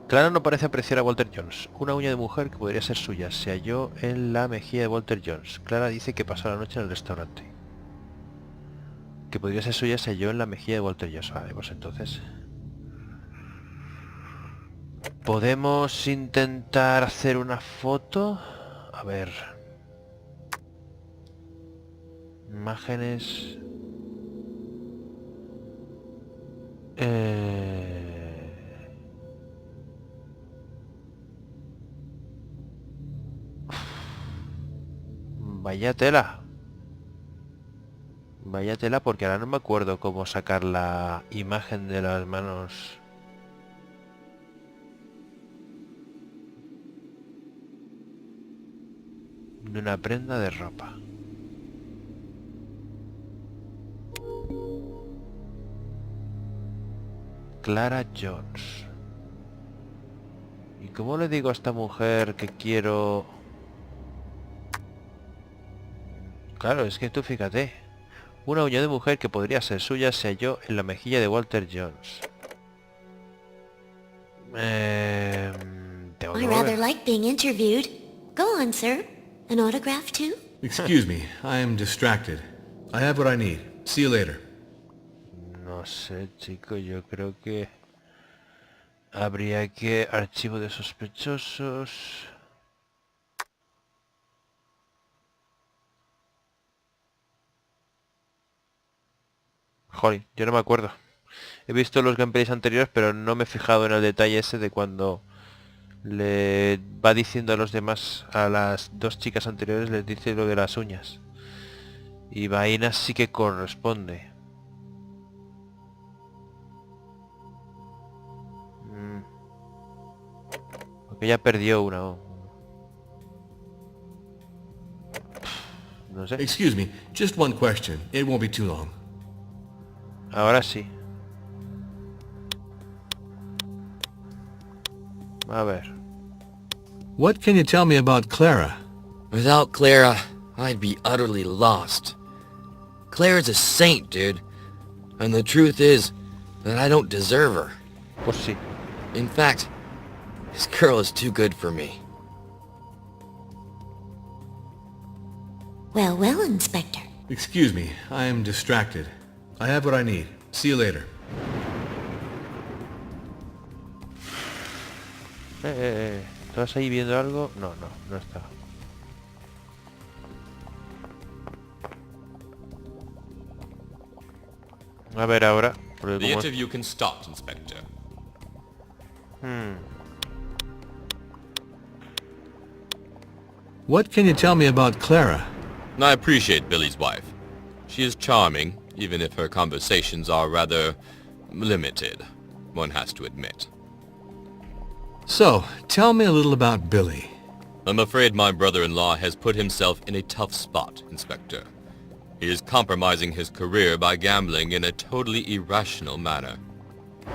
Clara no parece apreciar a Walter Jones. Una uña de mujer que podría ser suya se halló en la mejilla de Walter Jones. Clara dice que pasó la noche en el restaurante. Que podría ser suya se halló en la mejilla de Walter Jones. Vale, pues entonces... ¿podemos intentar hacer una foto? A ver... imágenes... Vaya tela. Vaya tela, porque ahora no me acuerdo cómo sacar la imagen de las manos. De una prenda de ropa. Clara Jones. ¿Y cómo le digo a esta mujer que quiero...? Claro, es que tú fíjate. Una uña de mujer que podría ser suya se halló en la mejilla de Walter Jones. Tengo que I rather volver. like being interviewed. Go on, sir. An autograph too? Excuse me, I am distracted. I have what I need. See you later. No sé, chico, yo creo que... habría que... archivo de sospechosos... Joder, yo no me acuerdo. He visto los gameplays anteriores, pero no me he fijado en el detalle ese de cuando le va diciendo a los demás, a las dos chicas anteriores, les dice lo de las uñas. Y vaina sí que corresponde. Porque ella perdió una. No sé. Excuse me, just one question. It won't be too long. Ahora sí. A ver. What can you tell me about Clara? Without Clara, I'd be utterly lost. Clara's a saint, dude. And the truth is that I don't deserve her. Pues sí. In fact, this girl is too good for me. Well, well, Inspector. Excuse me, I am distracted. I have what I need. See you later. ¿Estás ahí viendo algo? No, no, no está. A ver ahora. Porque The como... interview can start, Inspector. What can you tell me about Clara? I appreciate Billy's wife. She is charming, even if her conversations are rather limited, one has to admit. So, tell me a little about Billy. I'm afraid my brother-in-law has put himself in a tough spot, Inspector. He is compromising his career by gambling in a totally irrational manner.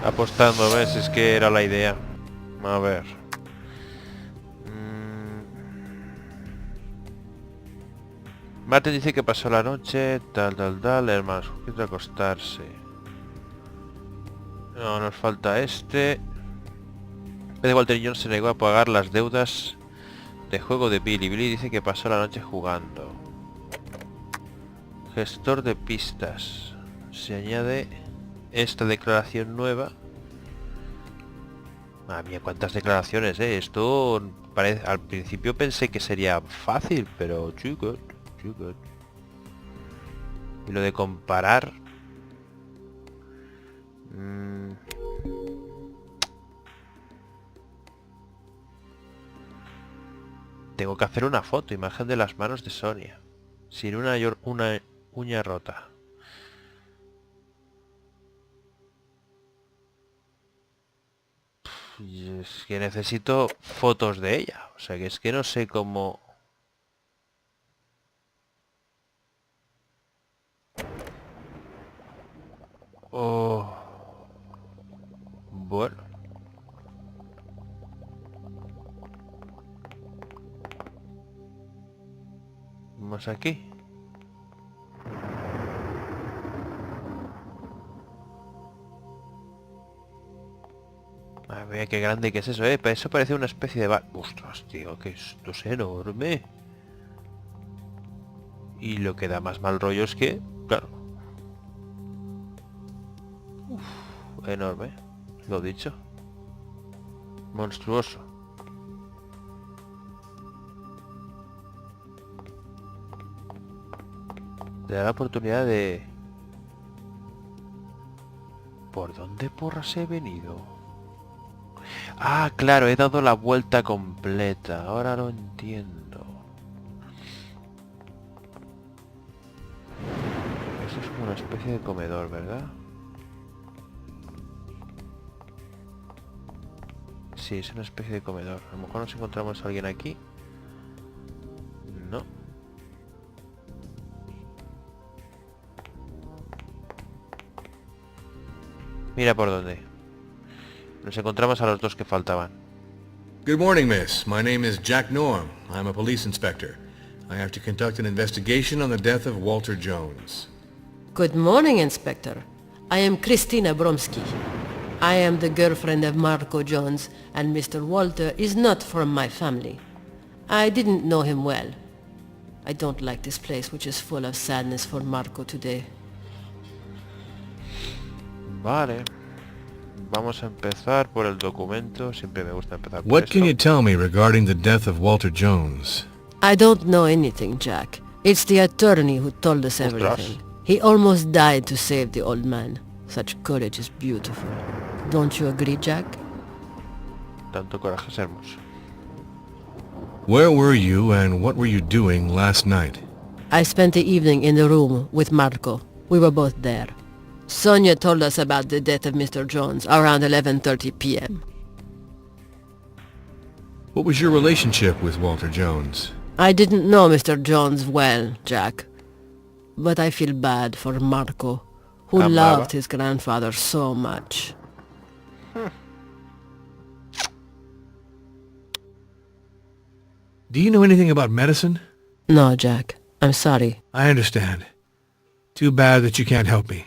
Apostando, ¿ves? Es que era la idea. A ver. Martin dice que pasó la noche, tal, hermanos, quiere acostarse. No, nos falta este. En vez de Walter Jones se negó a pagar las deudas de juego de Billy. Billy dice que pasó la noche jugando. Gestor de pistas. Se añade esta declaración nueva. Madre mía, cuántas declaraciones, Esto parece... Al principio pensé que sería fácil, pero chicos. Y lo de comparar... Tengo que hacer una foto, imagen de las manos de Sonia. Sin una uña rota. Y es que necesito fotos de ella. O sea que es que no sé cómo... más aquí. Madre mía, qué grande que es eso, Eso parece una especie de bar. Ostras, tío, que esto es enorme. Y lo que da más mal rollo es que, claro. Uf, enorme, lo dicho. Monstruoso. Te da la oportunidad de... ¿Por dónde porras he venido? Ah, claro, he dado la vuelta completa. Ahora lo entiendo. Eso es como una especie de comedor, ¿verdad? Sí, es una especie de comedor. A lo mejor nos encontramos a alguien aquí. No. Mira por dónde. Nos encontramos a los dos que faltaban. Good morning, miss. My name is Jack Norm. I'm a police inspector. I have to conduct an investigation on the death of Walter Jones. Good morning, Inspector. I am Christina Bromsky. I am the girlfriend of Marco Jones, and Mr. Walter is not from my family. I didn't know him well. I don't like this place, which is full of sadness for Marco today. Vale. Vamos a empezar por el documento. Siempre me gusta empezar por What eso. can you tell me regarding the death of Walter Jones? I don't know anything, Jack. It's the attorney who told us Ostras. everything. He almost died to save the old man. Such courage is beautiful. Don't you agree, Jack? Tanto coraje es hermoso. Where were you and what were you doing last night? I spent the evening in the room with Marco. We were both there. Sonia told us about the death of Mr. Jones around 11:30 p.m. What was your relationship with Walter Jones? I didn't know Mr. Jones well, Jack. But I feel bad for Marco, who Amaba. loved his grandfather so much. Do you know anything about medicine? No, Jack. I'm sorry. I understand. Too bad that you can't help me.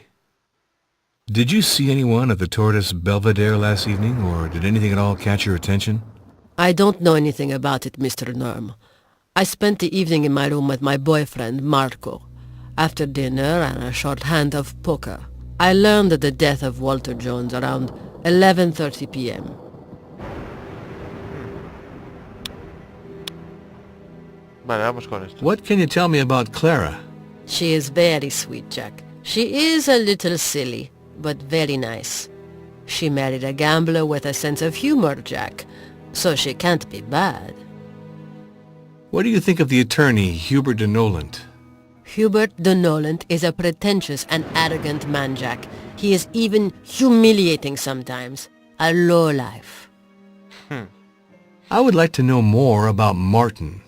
Did you see anyone at the Tortoise Belvedere last evening, or did anything at all catch your attention? I don't know anything about it, Mr. Norm. I spent the evening in my room with my boyfriend, Marco. After dinner and a short hand of poker, I learned of the death of Walter Jones around 11:30 p.m. Vale, vamos con esto. What can you tell me about Clara? She is very sweet, Jack. She is a little silly, but very nice. She married a gambler with a sense of humor, Jack, so she can't be bad. What do you think of the attorney, Hubert de Noland? Hubert de Noland is a pretentious and arrogant man, Jack. He is even humiliating sometimes. A lowlife. I would like to know more about Martin.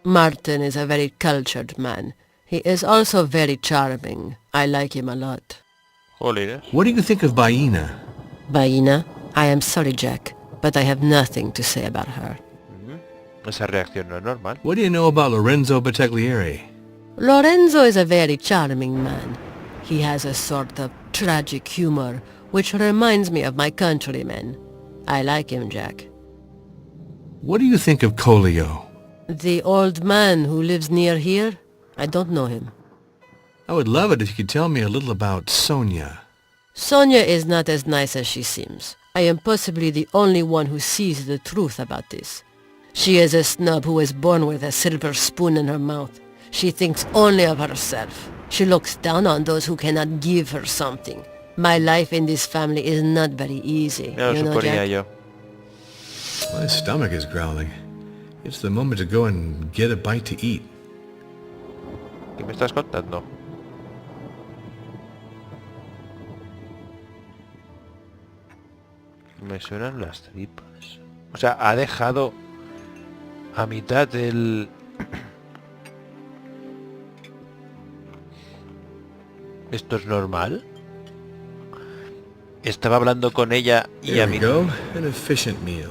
Martin is a very cultured man. He is also very charming. I like him a lot. Jolines. What do you think of Baina? Baina, I am sorry, Jack, but I have nothing to say about her. Esa reacción no es normal. What do you know about Lorenzo Battaglieri? Lorenzo is a very charming man. He has a sort of tragic humor, which reminds me of my countrymen. I like him, Jack. What do you think of Colio? The old man who lives near here? I don't know him. I would love it if you could tell me a little about Sonia. Sonia is not as nice as she seems. I am possibly the only one who sees the truth about this. She is a snub who was born with a silver spoon in her mouth. She thinks only of herself. She looks down on those who cannot give her something. My life in this family is not very easy. Ya lo You know, suponía Jack? yo. My stomach is growling. It's the moment to go and get a bite to eat. ¿Qué me estás contando? Me suenan las tripas. O sea, ha dejado a mitad el... ¿Esto es normal? Estaba hablando con ella y There a we mí... go. An efficient meal.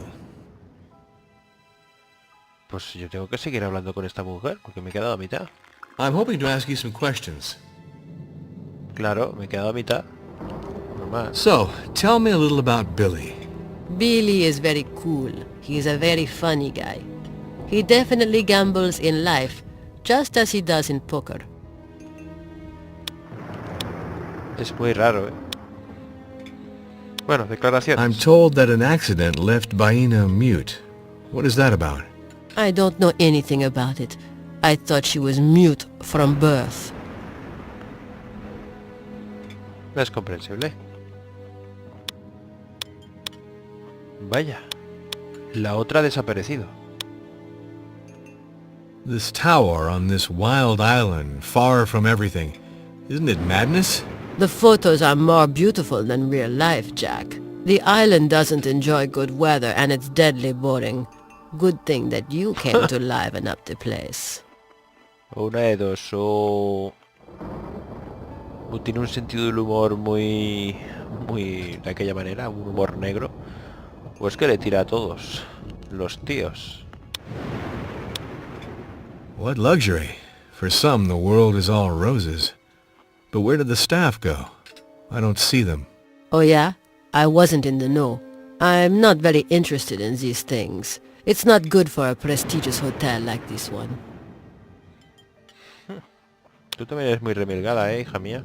Pues yo tengo que seguir hablando con esta mujer porque me he quedado a mitad. I'm hoping to ask you some questions. Claro, me he quedado a mitad. No más. So, tell me a little about Billy. Billy is very cool. He's a very funny guy. He definitely gambles in life, just as he does in poker. Es muy raro, ¿eh? Bueno, declaraciones. I'm told that an accident left Baina mute. What is that about? I don't know anything about it. I thought she was mute from birth. Es comprensible. Vaya. La otra ha desaparecido. This tower on this wild island, far from everything. Isn't it madness? The photos are more beautiful than real life, Jack. The island doesn't enjoy good weather and it's deadly boring. Good thing that you came to liven up the place. Una de dos, o tiene un sentido del humor muy de aquella manera, un humor negro, o es que le tira a todos los tíos. What luxury. For some, the world is all roses. But where did the staff go? I don't see them. Oh yeah? I wasn't in the know. I'm not very interested in these things. It's not good for a prestigious hotel like this one. Tú también eres muy remilgada, hija mía.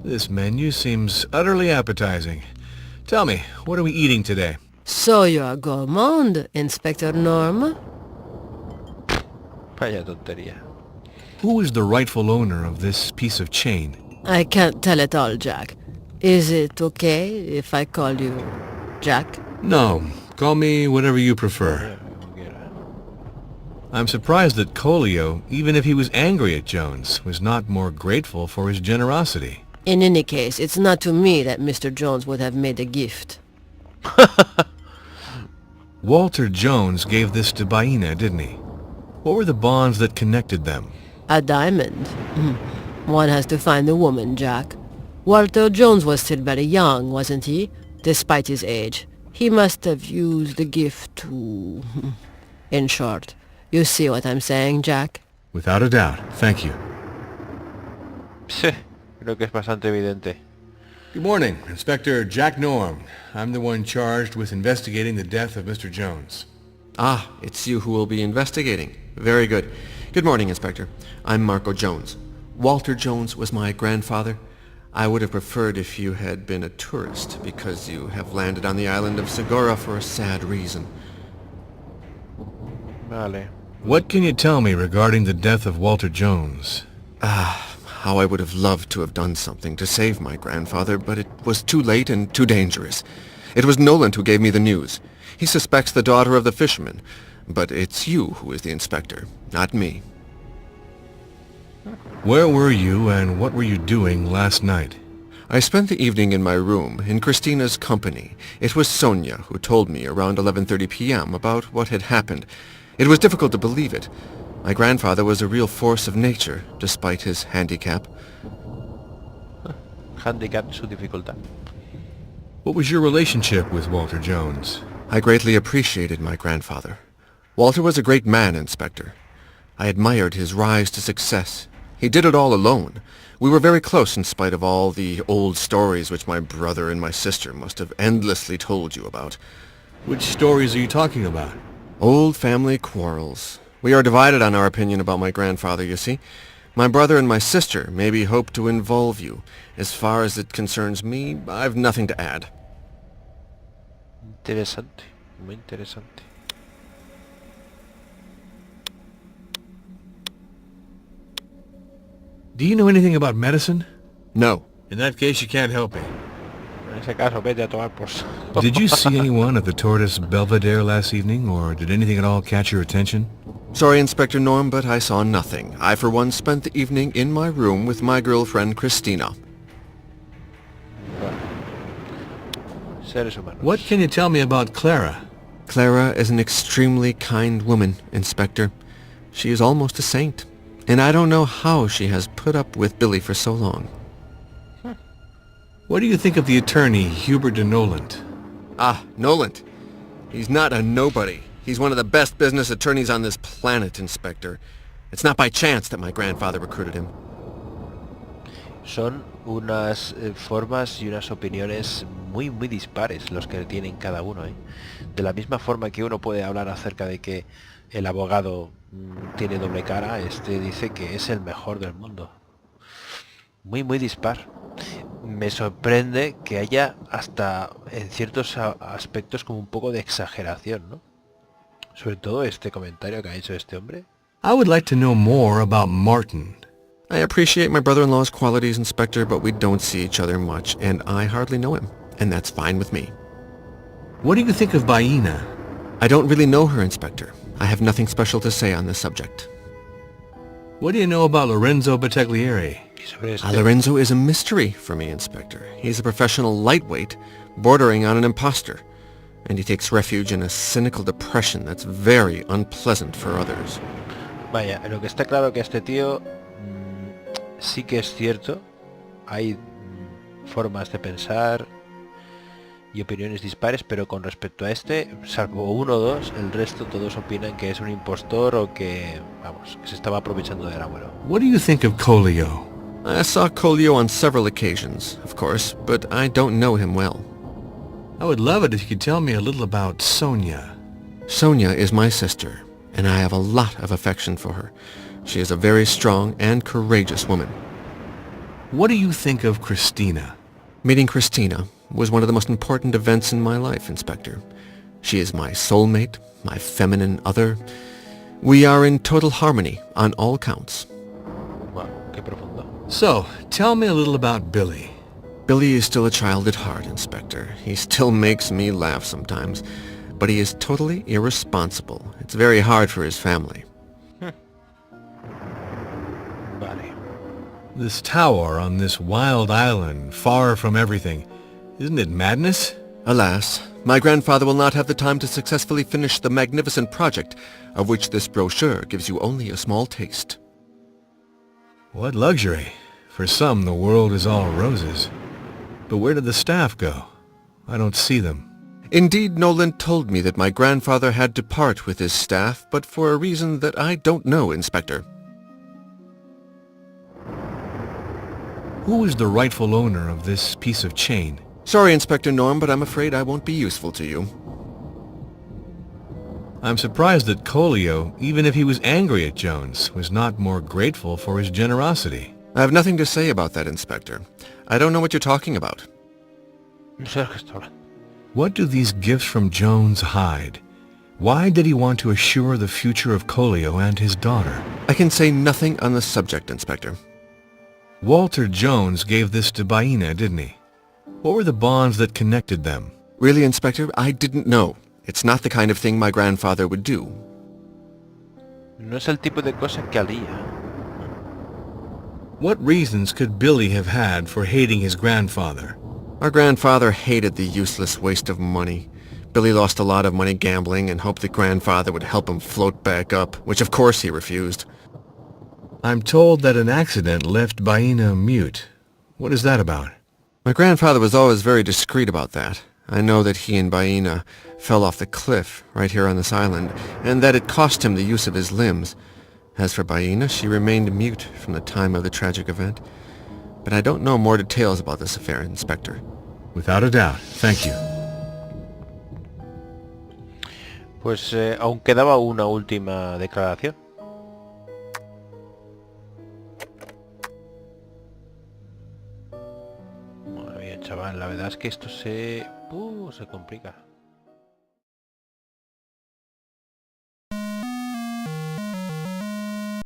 This menu seems utterly appetizing. Tell me, what are we eating today? So you're a gourmand, Inspector Norm? Vaya tontería. Who is the rightful owner of this piece of chain? I can't tell it all, Jack. Is it okay if I call you Jack? No, call me whatever you prefer. I'm surprised that Colio, even if he was angry at Jones, was not more grateful for his generosity. In any case, it's not to me that Mr. Jones would have made a gift. Walter Jones gave this to Baina, didn't he? What were the bonds that connected them? A diamond. One has to find the woman, Jack. Walter Jones was still very young, wasn't he? Despite his age. He must have used the gift to... In short, you see what I'm saying, Jack? Without a doubt. Thank you. Sí, creo que es bastante evidente. Good morning, Inspector Jack Norm. I'm the one charged with investigating the death of Mr. Jones. Ah, it's you who will be investigating. Very good. Good morning, Inspector. I'm Marco Jones. Walter Jones was my grandfather. I would have preferred if you had been a tourist, because you have landed on the island of Segura for a sad reason. Vale. What can you tell me regarding the death of Walter Jones? How I would have loved to have done something to save my grandfather, but it was too late and too dangerous. It was Noland who gave me the news. He suspects the daughter of the fisherman, but it's you who is the inspector, not me. Where were you and what were you doing last night? I spent the evening in my room, in Christina's company. It was Sonia who told me around 11:30 p.m. about what had happened. It was difficult to believe it. My grandfather was a real force of nature, despite his handicap. Handicap su dificultad. What was your relationship with Walter Jones? I greatly appreciated my grandfather. Walter was a great man, Inspector. I admired his rise to success. He did it all alone. We were very close in spite of all the old stories which my brother and my sister must have endlessly told you about. Which stories are you talking about? Old family quarrels. We are divided on our opinion about my grandfather, you see. My brother and my sister maybe hope to involve you. As far as it concerns me, I've nothing to add. Interesante, muy interesante. Do you know anything about medicine? No. In that case, you can't help me. En ese caso, vete a tomar por... Did you see anyone at the Tortoise Belvedere last evening, or did anything at all catch your attention? Sorry, Inspector Norm, but I saw nothing. I, for one, spent the evening in my room with my girlfriend, Christina. Seres humanos. What can you tell me about Clara? Clara is an extremely kind woman, Inspector. She is almost a saint. And I don't know how she has put up with Billy for so long. What do you think of the attorney, Hubert de Noland? Ah, Noland. He's not a nobody. He's one of the best business attorneys on this planet, Inspector. It's not by chance that my grandfather recruited him. Son unas formas y unas opiniones muy dispares los que tienen cada uno, ¿eh? De la misma forma que uno puede hablar acerca de que el abogado tiene doble cara, este dice que es el mejor del mundo. Muy dispar. Me sorprende que haya hasta en ciertos aspectos como un poco de exageración, ¿no? Sobre todo este comentario que ha hecho este hombre. I would like to know more about Martin. I appreciate my brother-in-law's qualities, Inspector, but we don't see each other much, and I hardly know him, and that's fine with me. What do you think of Baina? I don't really know her, Inspector. I have nothing special to say on this subject. What do you know about Lorenzo Bottiglieri? Y sobre este, Lorenzo is a mystery for me, Inspector. He's a professional lightweight, bordering on an imposter, and he takes refuge in a cynical depression that's very unpleasant for others. vaya, lo que está claro que este tío sí que es cierto, hay formas de pensar y opiniones dispares, pero con respecto a este, salvo uno o dos, el resto todos opinan que es un impostor o que, vamos, que se estaba aprovechando del abuelo. What do you think of Colio? I saw Colio on several occasions, of course, but I don't know him well. I would love it if you could tell me a little about Sonia. Sonia is my sister, and I have a lot of affection for her. She is a very strong and courageous woman. What do you think of Christina? Meeting Christina was one of the most important events in my life, Inspector. She is my soulmate, my feminine other. We are in total harmony on all counts. Wow, qué profundo. So, tell me a little about Billy. Billy is still a child at heart, Inspector. He still makes me laugh sometimes, but he is totally irresponsible. It's very hard for his family. Vale. This tower on this wild island, far from everything. Isn't it madness? Alas, my grandfather will not have the time to successfully finish the magnificent project, of which this brochure gives you only a small taste. What luxury. For some, the world is all roses. But where did the staff go? I don't see them. Indeed, Nolan told me that my grandfather had to part with his staff, but for a reason that I don't know, Inspector. Who is the rightful owner of this piece of chain? Sorry, Inspector Norm, but I'm afraid I won't be useful to you. I'm surprised that Colio, even if he was angry at Jones, was not more grateful for his generosity. I have nothing to say about that, Inspector. I don't know what you're talking about. No sé de lo que está hablando. What do these gifts from Jones hide? Why did he want to assure the future of Colio and his daughter? I can say nothing on the subject, Inspector. Walter Jones gave this to Baina, didn't he? What were the bonds that connected them? Really, Inspector, I didn't know. It's not the kind of thing my grandfather would do. No es el tipo de cosa que haría. What reasons could Billy have had for hating his grandfather? Our grandfather hated the useless waste of money. Billy lost a lot of money gambling and hoped that grandfather would help him float back up, which of course he refused. I'm told that an accident left Baina mute. What is that about? My grandfather was always very discreet about that. I know that he and Baina fell off the cliff right here on this island, and that it cost him the use of his limbs. As for Baina, she remained mute from the time of the tragic event. But I don't know more details about this affair, Inspector. Without a doubt. Thank you. Pues aún quedaba una última declaración. Madre mía, chaval, la verdad es que esto se complica.